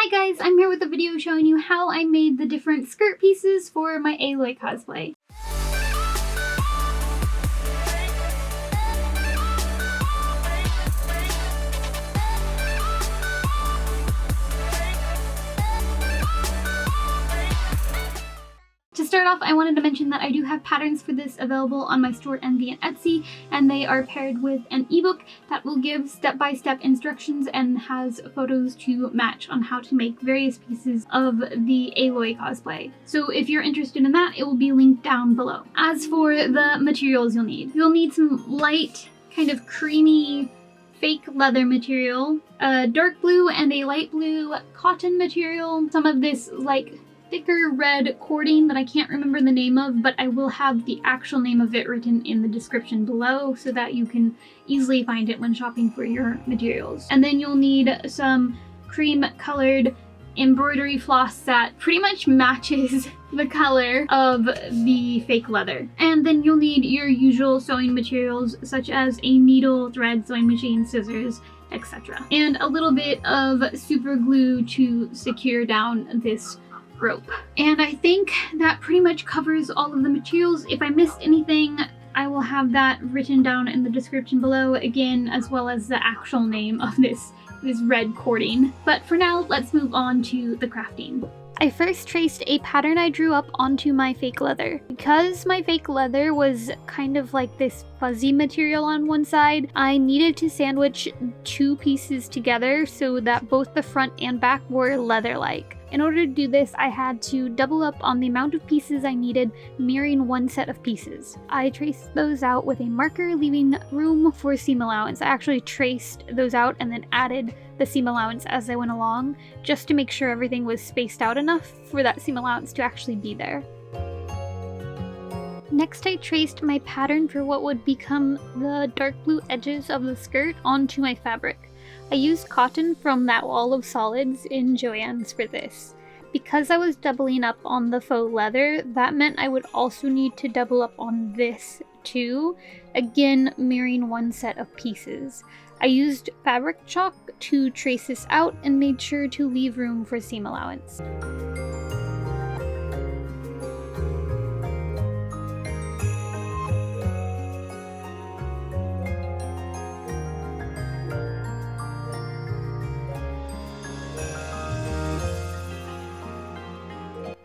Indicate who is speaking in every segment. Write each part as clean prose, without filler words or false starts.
Speaker 1: Hi guys, I'm here with a video showing you how I made the different skirt pieces for my Aloy cosplay. To start off, I wanted to mention that I do have patterns for this available on my store Envy and Etsy, and they are paired with an ebook that will give step-by-step instructions and has photos to match on how to make various pieces of the Aloy cosplay. So if you're interested in that, it will be linked down below. As for the materials you'll need some light, kind of creamy fake leather material, a dark blue and a light blue cotton material, some of this like thicker red cording that I can't remember the name of, but I will have the actual name of it written in the description below so that you can easily find it when shopping for your materials. And then you'll need some cream colored embroidery floss that pretty much matches the color of the fake leather. And then you'll need your usual sewing materials such as a needle, thread, sewing machine, scissors, etc. And a little bit of super glue to secure down this rope. And I think that pretty much covers all of the materials. If I missed anything, I will have that written down in the description below again, as well as the actual name of this red cording. But for now, let's move on to the crafting. I first traced a pattern I drew up onto my fake leather. Because my fake leather was kind of like this fuzzy material on one side, I needed to sandwich two pieces together so that both the front and back were leather-like. In order to do this, I had to double up on the amount of pieces I needed, mirroring one set of pieces. I traced those out with a marker, leaving room for seam allowance. I actually traced those out and then added the seam allowance as I went along, just to make sure everything was spaced out enough for that seam allowance to actually be there. Next, I traced my pattern for what would become the dark blue edges of the skirt onto my fabric. I used cotton from that wall of solids in Joann's for this. Because I was doubling up on the faux leather, that meant I would also need to double up on this too, again mirroring one set of pieces. I used fabric chalk to trace this out and made sure to leave room for seam allowance.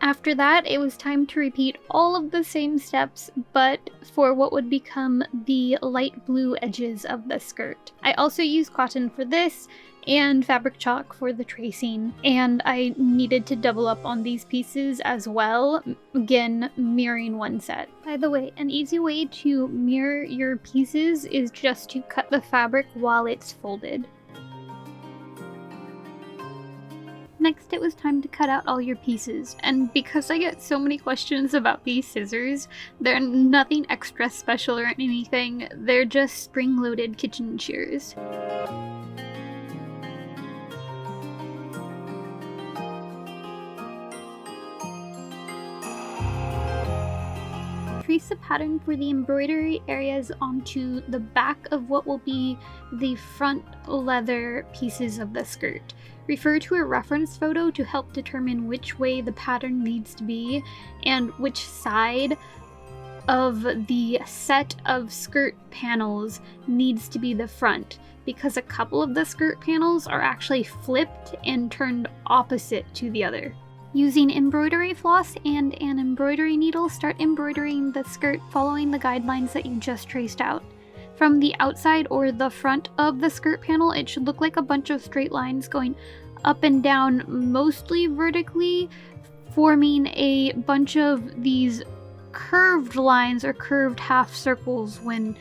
Speaker 1: After that, it was time to repeat all of the same steps, but for what would become the light blue edges of the skirt. I also used cotton for this and fabric chalk for the tracing, and I needed to double up on these pieces as well, again mirroring one set. By the way, an easy way to mirror your pieces is just to cut the fabric while it's folded. Next, it was time to cut out all your pieces, and because I get so many questions about these scissors, they're nothing extra special or anything, they're just spring-loaded kitchen shears. Trace a pattern for the embroidery areas onto the back of what will be the front leather pieces of the skirt. Refer to a reference photo to help determine which way the pattern needs to be and which side of the set of skirt panels needs to be the front, because a couple of the skirt panels are actually flipped and turned opposite to the other. Using embroidery floss and an embroidery needle, start embroidering the skirt following the guidelines that you just traced out. From the outside or the front of the skirt panel, it should look like a bunch of straight lines going up and down, mostly vertically, forming a bunch of these curved lines or curved half circles when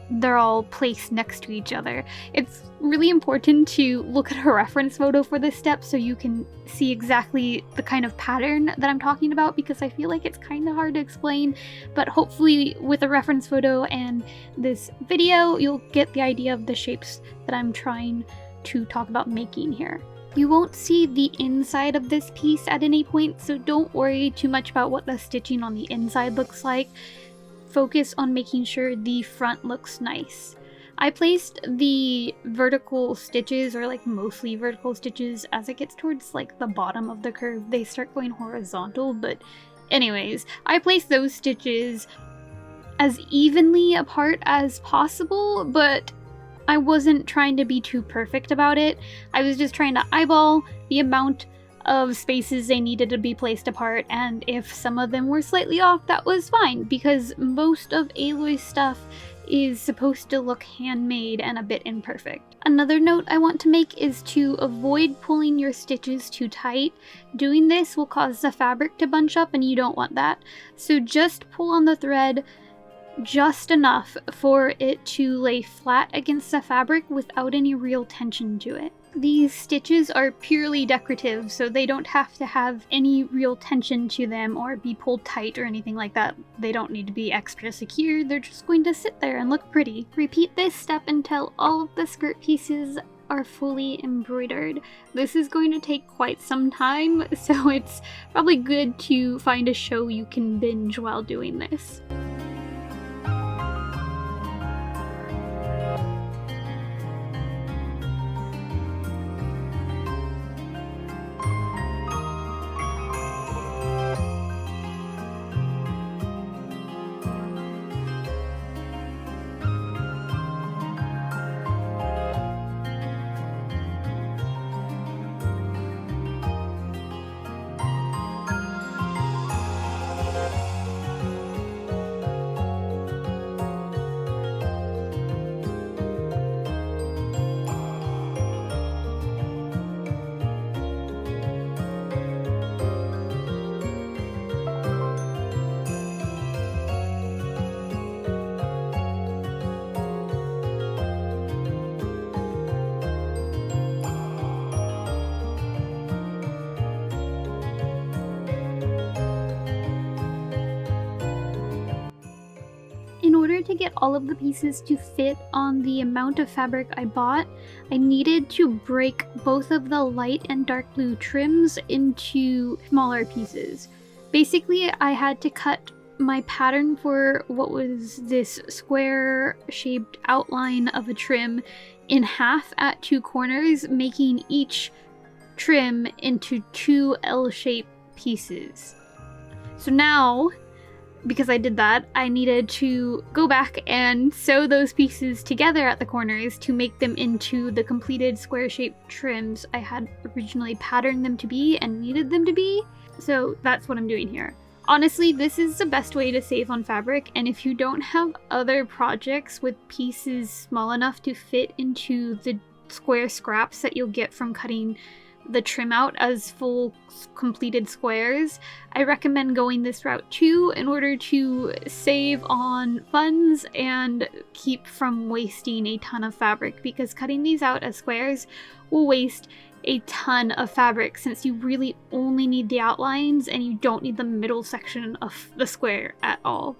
Speaker 1: they're all placed next to each other. It's really important to look at a reference photo for this step so you can see exactly the kind of pattern that I'm talking about, because I feel like it's kind of hard to explain, but hopefully with a reference photo and this video you'll get the idea of the shapes that I'm trying to talk about making here. You won't see the inside of this piece at any point, so don't worry too much about what the stitching on the inside looks like. Focus on making sure the front looks nice. I placed the vertical stitches, or like mostly vertical stitches, as it gets towards like the bottom of the curve. They start going horizontal, but anyways, I placed those stitches as evenly apart as possible, but I wasn't trying to be too perfect about it. I was just trying to eyeball the amount of spaces they needed to be placed apart, and if some of them were slightly off, that was fine, because most of Aloy's stuff is supposed to look handmade and a bit imperfect. Another note I want to make is to avoid pulling your stitches too tight. Doing this will cause the fabric to bunch up, and you don't want that. So just pull on the thread just enough for it to lay flat against the fabric without any real tension to it. These stitches are purely decorative, so they don't have to have any real tension to them or be pulled tight or anything like that. They don't need to be extra secure, they're just going to sit there and look pretty. Repeat this step until all of the skirt pieces are fully embroidered. This is going to take quite some time, so it's probably good to find a show you can binge while doing this. In order to get all of the pieces to fit on the amount of fabric I bought, I needed to break both of the light and dark blue trims into smaller pieces. Basically, I had to cut my pattern for what was this square-shaped outline of a trim in half at 2 corners, making each trim into 2 L-shaped pieces. So now, because I did that, I needed to go back and sew those pieces together at the corners to make them into the completed square-shaped trims I had originally patterned them to be and needed them to be. So that's what I'm doing here. Honestly, this is the best way to save on fabric, and if you don't have other projects with pieces small enough to fit into the square scraps that you'll get from cutting the trim out as full completed squares, I recommend going this route too in order to save on funds and keep from wasting a ton of fabric, because cutting these out as squares will waste a ton of fabric since you really only need the outlines and you don't need the middle section of the square at all.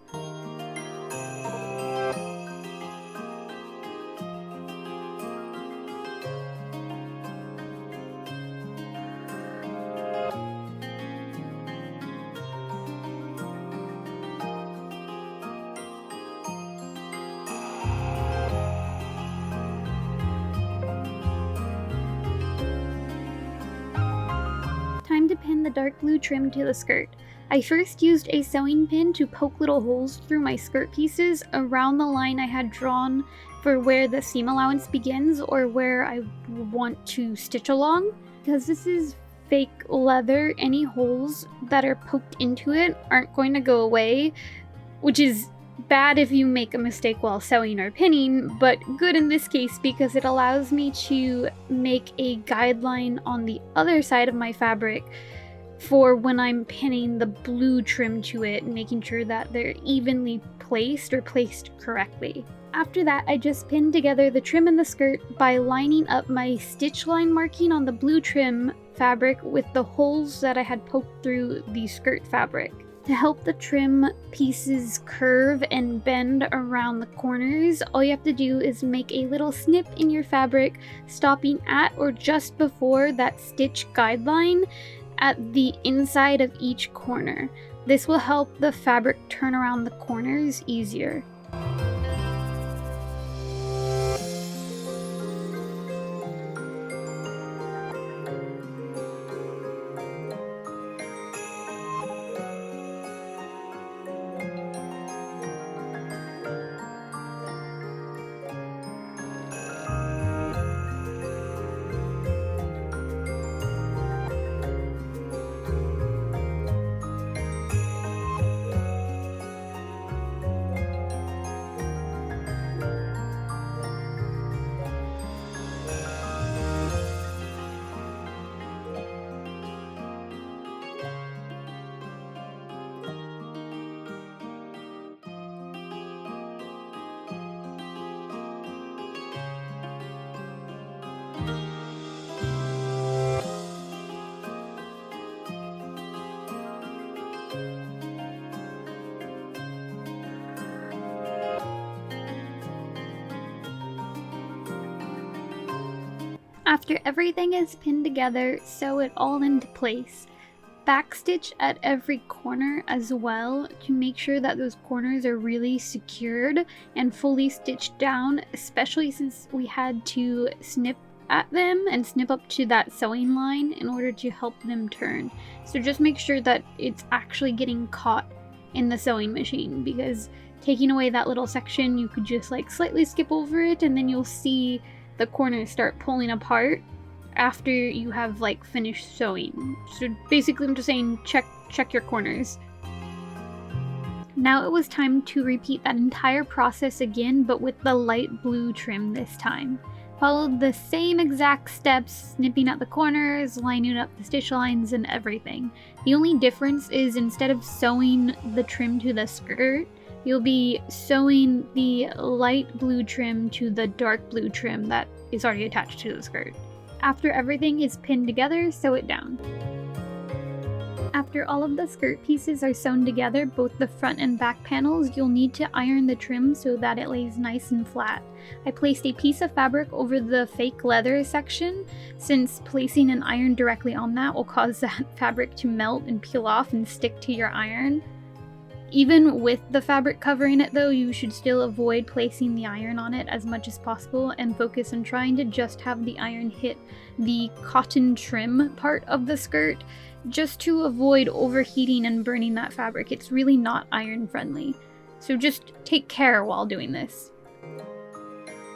Speaker 1: Time to pin the dark blue trim to the skirt. I first used a sewing pin to poke little holes through my skirt pieces around the line I had drawn for where the seam allowance begins or where I want to stitch along. Because this is fake leather, any holes that are poked into it aren't going to go away, which is bad if you make a mistake while sewing or pinning, but good in this case because it allows me to make a guideline on the other side of my fabric for when I'm pinning the blue trim to it, making sure that they're evenly placed or placed correctly. After that, I just pinned together the trim and the skirt by lining up my stitch line marking on the blue trim fabric with the holes that I had poked through the skirt fabric. To help the trim pieces curve and bend around the corners, all you have to do is make a little snip in your fabric, stopping at or just before that stitch guideline at the inside of each corner. This will help the fabric turn around the corners easier. After everything is pinned together, sew it all into place. Backstitch at every corner as well to make sure that those corners are really secured and fully stitched down, especially since we had to snip at them and snip up to that sewing line in order to help them turn. So just make sure that it's actually getting caught in the sewing machine, because taking away that little section, you could just like slightly skip over it and then you'll see the corners start pulling apart after you have like finished sewing. So basically I'm just saying check your corners. Now it was time to repeat that entire process again, but with the light blue trim this time. Follow the same exact steps, snipping at the corners, lining up the stitch lines and everything. The only difference is instead of sewing the trim to the skirt, you'll be sewing the light blue trim to the dark blue trim that is already attached to the skirt. After everything is pinned together, sew it down. After all of the skirt pieces are sewn together, both the front and back panels, you'll need to iron the trim so that it lays nice and flat. I placed a piece of fabric over the fake leather section, since placing an iron directly on that will cause that fabric to melt and peel off and stick to your iron. Even with the fabric covering it though, you should still avoid placing the iron on it as much as possible and focus on trying to just have the iron hit the cotton trim part of the skirt, just to avoid overheating and burning that fabric. It's really not iron friendly. So just take care while doing this.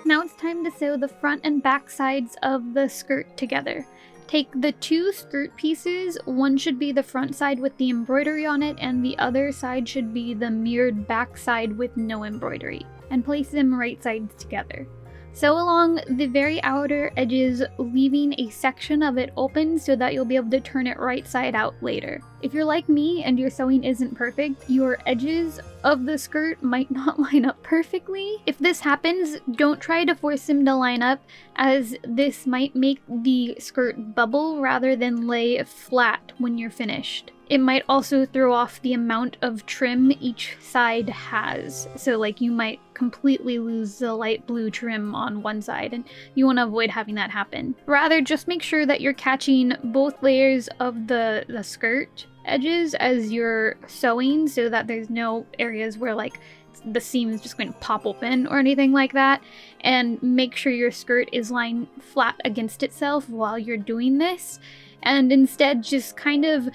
Speaker 1: Now it's time to sew the front and back sides of the skirt together. Take the two skirt pieces, one should be the front side with the embroidery on it and the other side should be the mirrored back side with no embroidery, and place them right sides together. Sew along the very outer edges, leaving a section of it open so that you'll be able to turn it right side out later. If you're like me and your sewing isn't perfect, your edges of the skirt might not line up perfectly. If this happens, don't try to force them to line up, as this might make the skirt bubble rather than lay flat when you're finished. It might also throw off the amount of trim each side has. So like you might completely lose the light blue trim on one side, and you want to avoid having that happen. Rather, just make sure that you're catching both layers of the skirt edges as you're sewing, so that there's no areas where like the seam is just going to pop open or anything like that. And make sure your skirt is lying flat against itself while you're doing this, and instead just kind of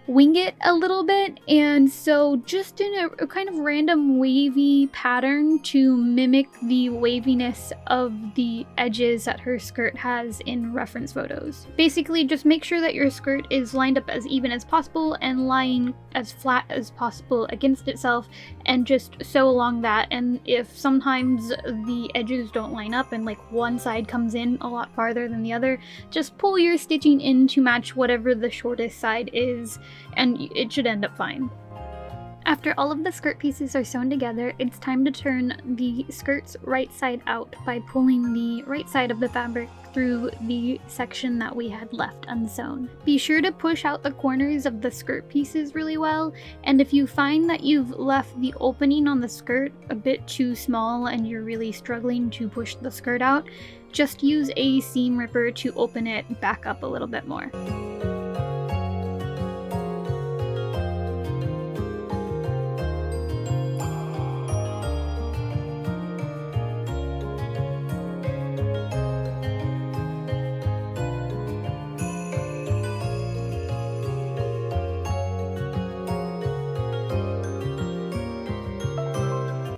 Speaker 1: wing it a little bit, and so just in a kind of random wavy pattern to mimic the waviness of the edges that her skirt has in reference photos. Basically, just make sure that your skirt is lined up as even as possible and lying as flat as possible against itself, and just sew along that. And if sometimes the edges don't line up and like one side comes in a lot farther than the other, just pull your stitching in to match whatever the shortest side is, and it should end up fine. After all of the skirt pieces are sewn together, it's time to turn the skirts right side out by pulling the right side of the fabric through the section that we had left unsewn. Be sure to push out the corners of the skirt pieces really well, and if you find that you've left the opening on the skirt a bit too small and you're really struggling to push the skirt out, just use a seam ripper to open it back up a little bit more.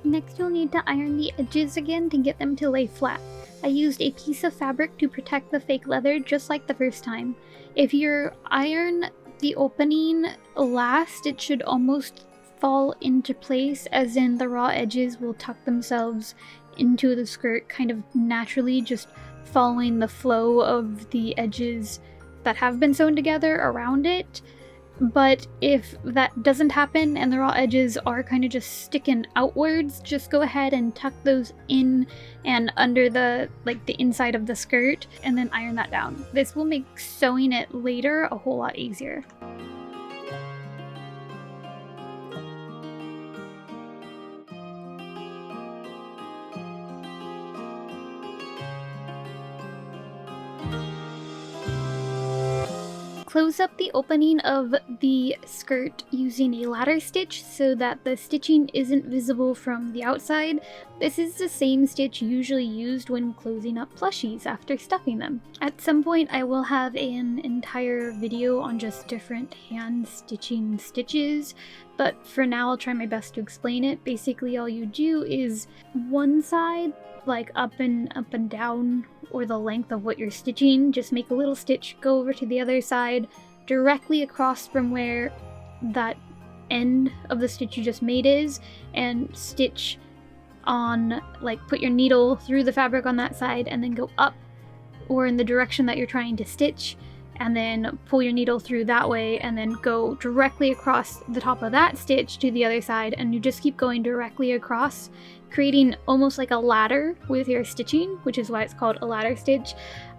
Speaker 1: Next, you'll need to iron the edges again to get them to lay flat. I used a piece of fabric to protect the fake leather just like the first time. If you iron the opening last, it should almost fall into place, as in the raw edges will tuck themselves into the skirt kind of naturally, just following the flow of the edges that have been sewn together around it. But if that doesn't happen and the raw edges are kind of just sticking outwards, just go ahead and tuck those in and under the inside of the skirt, and then iron that down. This will make sewing it later a whole lot easier. close up the opening of the skirt using a ladder stitch so that the stitching isn't visible from the outside. This is the same stitch usually used when closing up plushies after stuffing them. At some point I will have an entire video on just different hand stitching stitches, but for now I'll try my best to explain it. Basically all you do is one side, like up and down, or the length of what you're stitching, just make a little stitch, go over to the other side directly across from where that end of the stitch you just made is, and stitch on, like, put your needle through the fabric on that side and then go up or in the direction that you're trying to stitch, and then pull your needle through that way and then go directly across the top of that stitch to the other side, and you just keep going directly across, creating almost like a ladder with your stitching, which is why it's called a ladder stitch.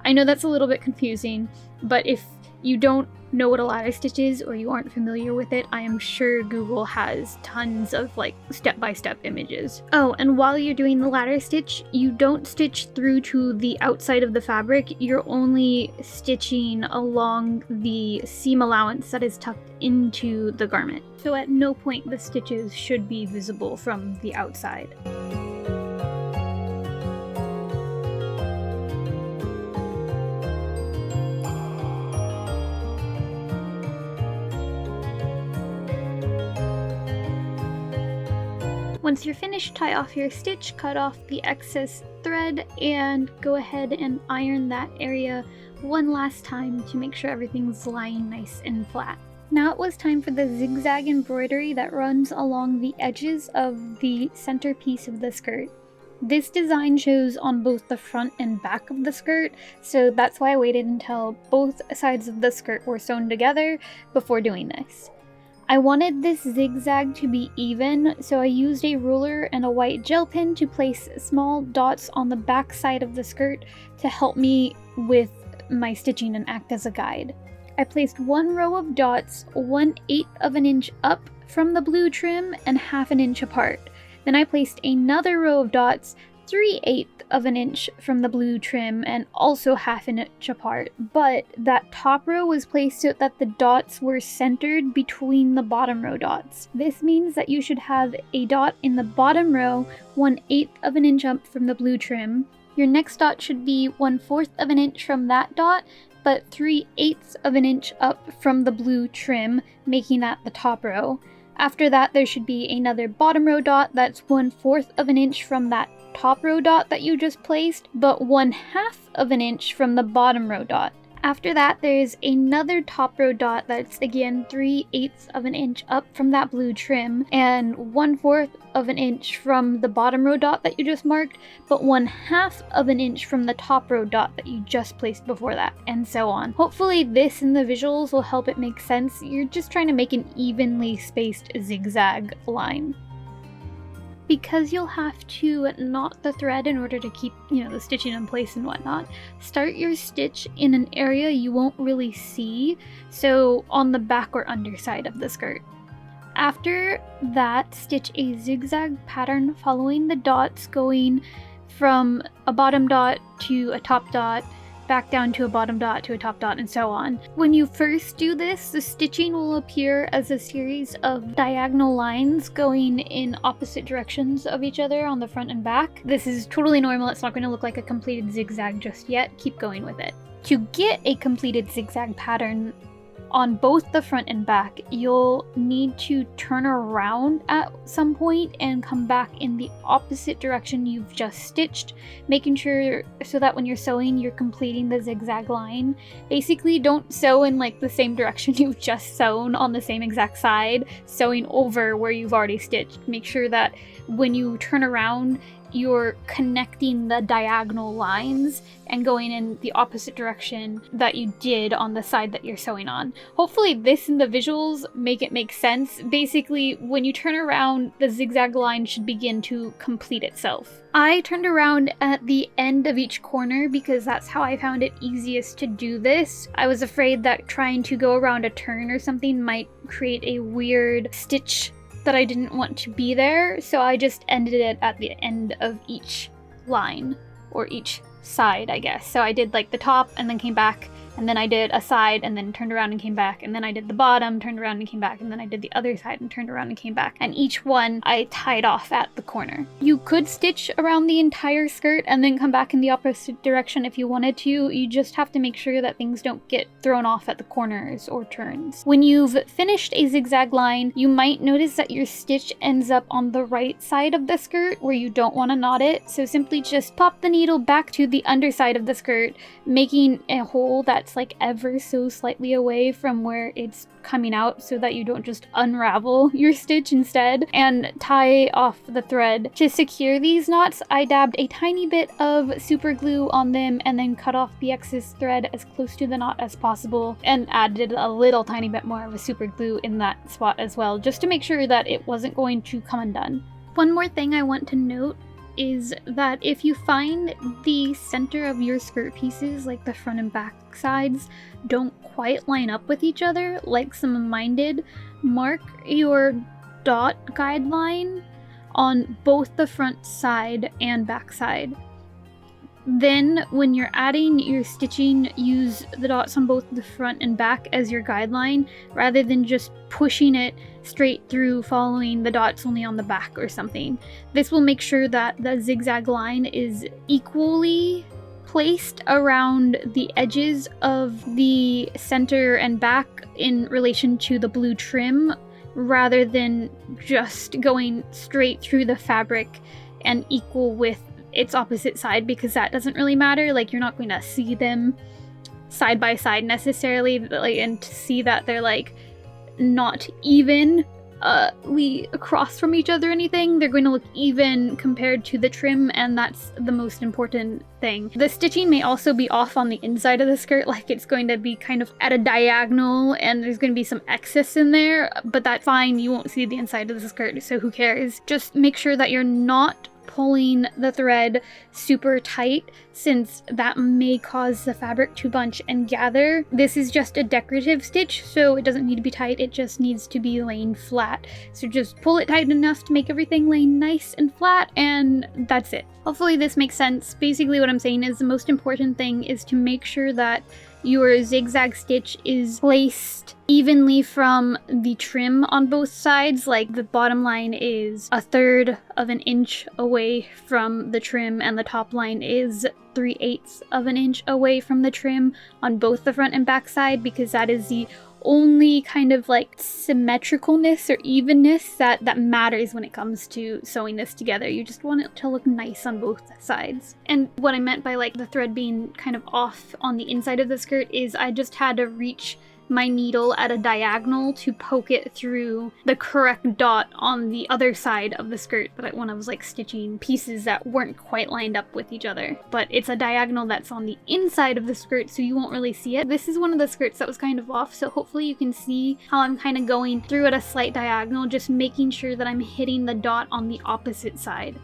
Speaker 1: I know that's a little bit confusing, but if you don't know what a ladder stitch is or you aren't familiar with it, I am sure Google has tons of like step-by-step images. Oh, and while you're doing the ladder stitch, you don't stitch through to the outside of the fabric, you're only stitching along the seam allowance that is tucked into the garment. So at no point the stitches should be visible from the outside. Once you're finished, tie off your stitch, cut off the excess thread, and go ahead and iron that area one last time to make sure everything's lying nice and flat. Now it was time for the zigzag embroidery that runs along the edges of the centerpiece of the skirt. This design shows on both the front and back of the skirt, so that's why I waited until both sides of the skirt were sewn together before doing this. I wanted this zigzag to be even, so I used a ruler and a white gel pen to place small dots on the back side of the skirt to help me with my stitching and act as a guide. I placed one row of dots 1/8 of an inch up from the blue trim and 1/2 inch apart. Then I placed another row of dots 3/8 of an inch from the blue trim and also 1/2 inch apart, but that top row was placed so that the dots were centered between the bottom row dots. This means that you should have a dot in the bottom row 1/8 of an inch up from the blue trim. Your next dot should be 1/4 of an inch from that dot, but 3/8 of an inch up from the blue trim, making that the top row. After that, there should be another bottom row dot that's 1/4 of an inch from that top row dot that you just placed, but 1/2 of an inch from the bottom row dot. After that, there's another top row dot that's again 3/8 of an inch up from that blue trim and 1/4 of an inch from the bottom row dot that you just marked, but 1/2 of an inch from the top row dot that you just placed before that, and so on. Hopefully this in the visuals will help it make sense. You're just trying to make an evenly spaced zigzag line. Because you'll have to knot the thread in order to keep, the stitching in place and whatnot, start your stitch in an area you won't really see, so on the back or underside of the skirt. After that, stitch a zigzag pattern following the dots, going from a bottom dot to a top dot, back down to a bottom dot to a top dot, and so on. When you first do this, the stitching will appear as a series of diagonal lines going in opposite directions of each other on the front and back. This is totally normal. It's not going to look like a completed zigzag just yet. Keep going with it. To get a completed zigzag pattern on both the front and back, you'll need to turn around at some point and come back in the opposite direction you've just stitched, making sure so that when you're sewing, you're completing the zigzag line. Basically, don't sew in like the same direction you've just sewn on the same exact side, sewing over where you've already stitched. Make sure that when you turn around, you're connecting the diagonal lines and going in the opposite direction that you did on the side that you're sewing on. Hopefully this and the visuals make it make sense. Basically, when you turn around, the zigzag line should begin to complete itself. I turned around at the end of each corner because that's how I found it easiest to do this. I was afraid that trying to go around a turn or something might create a weird stitch that I didn't want to be there, so I just ended it at the end of each line, or each side, I guess. So I did like the top and then came back and then I did a side and then turned around and came back, and then I did the bottom, turned around and came back, and then I did the other side and turned around and came back. And each one I tied off at the corner. You could stitch around the entire skirt and then come back in the opposite direction if you wanted to. You just have to make sure that things don't get thrown off at the corners or turns. When you've finished a zigzag line, you might notice that your stitch ends up on the right side of the skirt where you don't want to knot it. So simply just pop the needle back to the underside of the skirt, making a hole that's like ever so slightly away from where it's coming out so that you don't just unravel your stitch instead, and tie off the thread. To secure these knots, I dabbed a tiny bit of super glue on them and then cut off the excess thread as close to the knot as possible, and added a little tiny bit more of a super glue in that spot as well, just to make sure that it wasn't going to come undone. One more thing I want to note is that if you find the center of your skirt pieces, like the front and back sides, don't quite line up with each other like some of mine did, mark your dot guideline on both the front side and back side. Then when you're adding your stitching, use the dots on both the front and back as your guideline, rather than just pushing it straight through following the dots only on the back or something. This will make sure that the zigzag line is equally placed around the edges of the center and back in relation to the blue trim, rather than just going straight through the fabric and equal with its opposite side, because that doesn't really matter. Like, you're not going to see them side by side necessarily, like, and to see that they're like not evenly across from each other or anything. They're going to look even compared to the trim, and that's the most important thing. The stitching may also be off on the inside of the skirt, like it's going to be kind of at a diagonal and there's going to be some excess in there, but that's fine. You won't see the inside of the skirt, so who cares? Just make sure that you're not pulling the thread super tight, since that may cause the fabric to bunch and gather. This is just a decorative stitch, so it doesn't need to be tight, it just needs to be laying flat. So just pull it tight enough to make everything lay nice and flat, and that's it. Hopefully this makes sense. Basically what I'm saying is the most important thing is to make sure that your zigzag stitch is placed evenly from the trim on both sides. Like, the bottom line is 1/3 of an inch away from the trim, and the top line is 3/8 of an inch away from the trim on both the front and back side, because that is the only kind of like symmetricalness or evenness that matters when it comes to sewing this together. You just want it to look nice on both sides. And what I meant by like the thread being kind of off on the inside of the skirt is I just had to reach my needle at a diagonal to poke it through the correct dot on the other side of the skirt when I was like stitching pieces that weren't quite lined up with each other. But it's a diagonal that's on the inside of the skirt, so you won't really see it. This is one of the skirts that was kind of off, so hopefully you can see how I'm kind of going through at a slight diagonal, just making sure that I'm hitting the dot on the opposite side.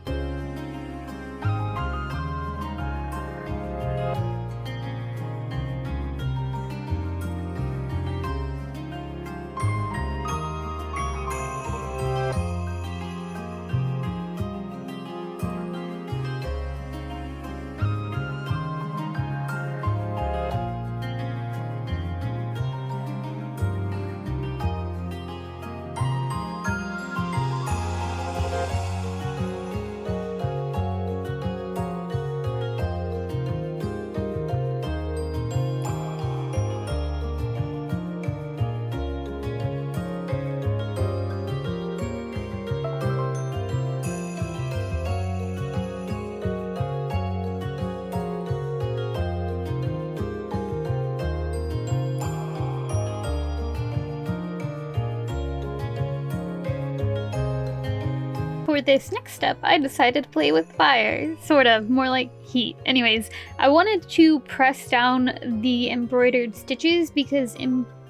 Speaker 1: For this next step, I decided to play with fire. Sort of, more like heat. Anyways, I wanted to press down the embroidered stitches because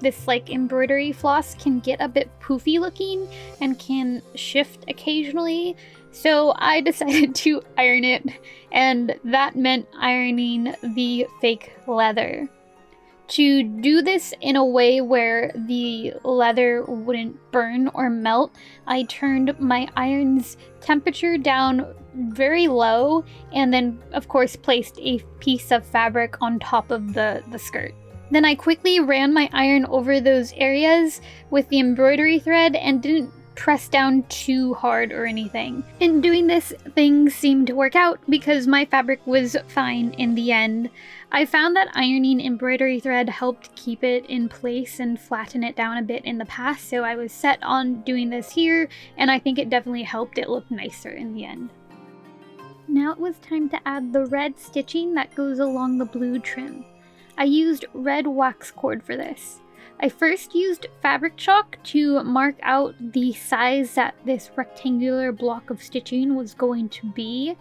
Speaker 1: this like embroidery floss can get a bit poofy looking and can shift occasionally. So I decided to iron it, and that meant ironing the fake leather. To do this in a way where the leather wouldn't burn or melt, I turned my iron's temperature down very low, and then of course placed a piece of fabric on top of the skirt. Then I quickly ran my iron over those areas with the embroidery thread and didn't press down too hard or anything. In doing this, things seemed to work out because my fabric was fine in the end. I found that ironing embroidery thread helped keep it in place and flatten it down a bit in the past, so I was set on doing this here, and I think it definitely helped it look nicer in the end. Now it was time to add the red stitching that goes along the blue trim. I used red wax cord for this. I first used fabric chalk to mark out the size that this rectangular block of stitching was going to be.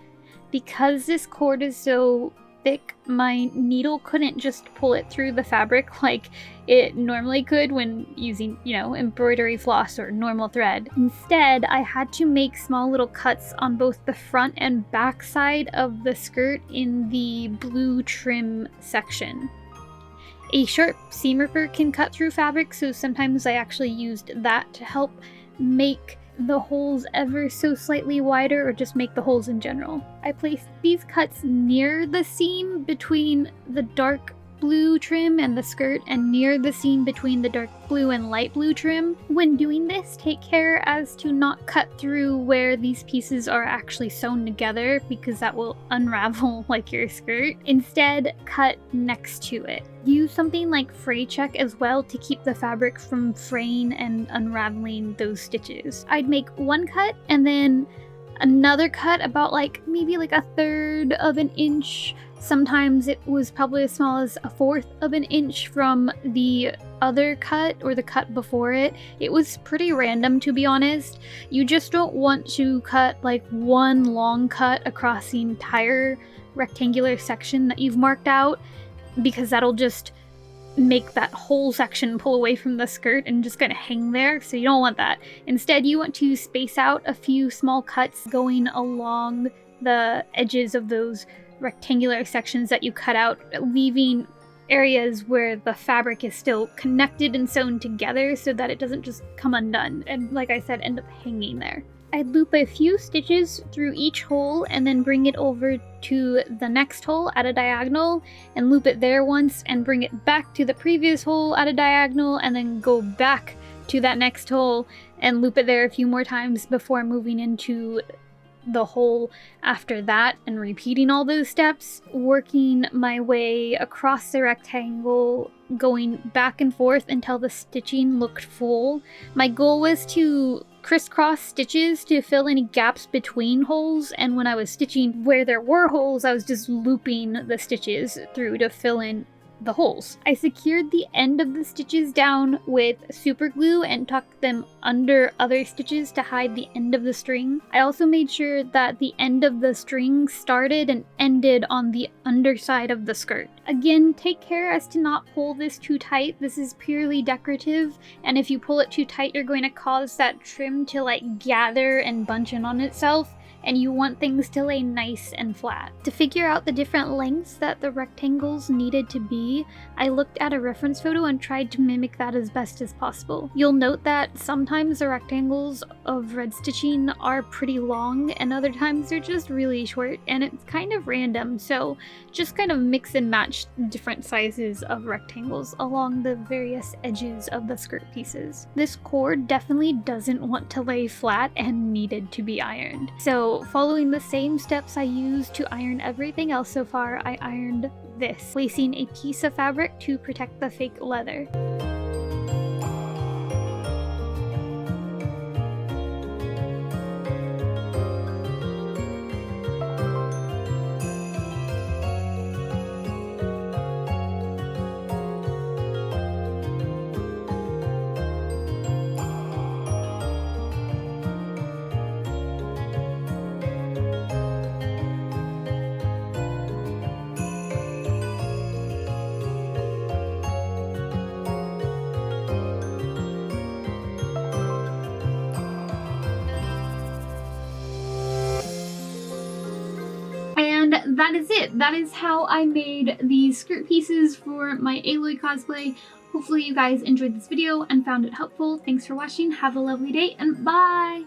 Speaker 1: Because this cord is so thick, my needle couldn't just pull it through the fabric like it normally could when using, embroidery floss or normal thread. Instead, I had to make small little cuts on both the front and back side of the skirt in the blue trim section. A sharp seam ripper can cut through fabric, so sometimes I actually used that to help make the holes ever so slightly wider, or just make the holes in general. I placed these cuts near the seam between the dark blue trim and the skirt, and near the seam between the dark blue and light blue trim. When doing this, take care as to not cut through where these pieces are actually sewn together, because that will unravel like your skirt. Instead, cut next to it. Use something like Fray check as well to keep the fabric from fraying and unraveling those stitches. I'd make one cut and then another cut about maybe a third of an inch. Sometimes it was probably as small as a fourth of an inch from the other cut or the cut before it. It was pretty random, to be honest. You just don't want to cut one long cut across the entire rectangular section that you've marked out, because that'll just make that whole section pull away from the skirt and just kind of hang there, so you don't want that. Instead, you want to space out a few small cuts going along the edges of those rectangular sections that you cut out, leaving areas where the fabric is still connected and sewn together so that it doesn't just come undone and, like I said, end up hanging there. I'd loop a few stitches through each hole and then bring it over to the next hole at a diagonal and loop it there once and bring it back to the previous hole at a diagonal and then go back to that next hole and loop it there a few more times before moving into the hole after that and repeating all those steps, working my way across the rectangle, going back and forth until the stitching looked full. My goal was to crisscross stitches to fill any gaps between holes, and when I was stitching where there were holes, I was just looping the stitches through to fill in the holes. I secured the end of the stitches down with super glue and tucked them under other stitches to hide the end of the string. I also made sure that the end of the string started and ended on the underside of the skirt. Again, take care as to not pull this too tight. This is purely decorative, and if you pull it too tight, you're going to cause that trim to gather and bunch in on itself, and you want things to lay nice and flat. To figure out the different lengths that the rectangles needed to be, I looked at a reference photo and tried to mimic that as best as possible. You'll note that sometimes the rectangles of red stitching are pretty long and other times they're just really short, and it's kind of random, so just kind of mix and match different sizes of rectangles along the various edges of the skirt pieces. This cord definitely doesn't want to lay flat and needed to be ironed. So following the same steps I used to iron everything else so far, I ironed this, placing a piece of fabric to protect the fake leather. And that is it. That is how I made these skirt pieces for my Aloy cosplay. Hopefully you guys enjoyed this video and found it helpful. Thanks for watching. Have a lovely day and bye!